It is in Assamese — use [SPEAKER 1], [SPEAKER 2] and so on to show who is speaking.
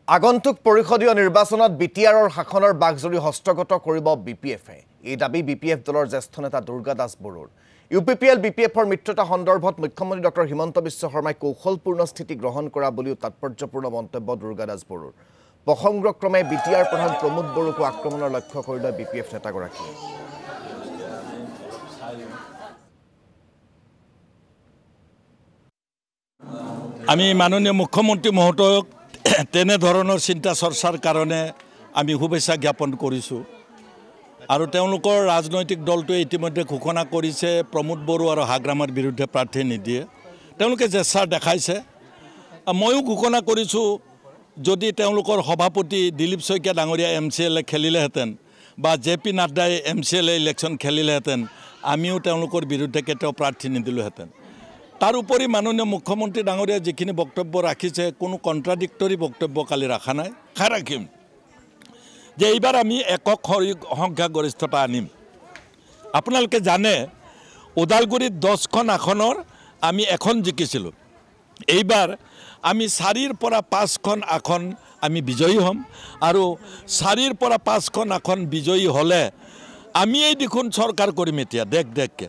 [SPEAKER 1] আগন্তুক পৰিষদীয় নিৰ্বাচনত বিটিআৰৰ শাসনৰ বাগজৰি হস্তগত কৰিব বিপিএফে। এই দাবী বিপিএফ দলৰ জ্যেষ্ঠ নেতা দুৰ্গা দাস বৰুৰ। ইউপিপিএল বিপিএফৰ মিত্ৰতা সন্দৰ্ভত মুখ্যমন্ত্ৰী ডক্টৰ হিমন্ত বিশ্ব শৰ্মাই কৌশলপূৰ্ণ স্থিতি গ্ৰহণ কৰা বুলিও তাৎপৰ্যপূৰ্ণ মন্তব্য দুৰ্গা দাস বৰুৰ। প্ৰসংগক্ৰমে বিটিআৰ প্ৰধান প্ৰমোদ বড়োকো আক্ৰমণৰ লক্ষ্য কৰিলে বিপিএফ নেতাগৰাকীয়ে।
[SPEAKER 2] আমি মাননীয় মুখ্যমন্ত্ৰী মহোদয়ক তেনে ধৰণৰ চিন্তা চৰ্চাৰ কাৰণে আমি শুভেচ্ছা জ্ঞাপন কৰিছোঁ আৰু তেওঁলোকৰ ৰাজনৈতিক দলটোৱে ইতিমধ্যে ঘোষণা কৰিছে প্ৰমোদ বড়ো আৰু হাগ্ৰামাৰ বিৰুদ্ধে প্ৰাৰ্থী নিদিয়ে। তেওঁলোকে জেচ্ছা দেখাইছে। ময়ো ঘোষণা কৰিছোঁ যদি তেওঁলোকৰ সভাপতি দিলীপ শইকীয়া ডাঙৰীয়া MCLA খেলিলেহেঁতেন বা JP নাড্ডাই MCLA ইলেকশ্যন খেলিলেহেঁতেন আমিও তেওঁলোকৰ বিৰুদ্ধে কেতিয়াও প্ৰাৰ্থী নিদিলোহেঁতেন। তাৰ উপৰি মাননীয় মুখ্যমন্ত্ৰী ডাঙৰীয়া যিখিনি বক্তব্য ৰাখিছে কোনো কণ্ট্ৰাডিক্টৰী বক্তব্য কালি ৰাখা নাই। ৰাখিম যে এইবাৰ আমি একক সংখ্যাগৰিষ্ঠতা আনিম। আপোনালোকে জানে ওদালগুৰিত 10খন আসনৰ আমি এখন জিকিছিলোঁ। এইবাৰ আমি 4ৰ পৰা 5খন আসন আমি বিজয়ী হ'ম আৰু 4ৰ পৰা 5খন আসন বিজয়ী হ'লে আমি এই দেখোন চৰকাৰ কৰিম। এতিয়া দেখকে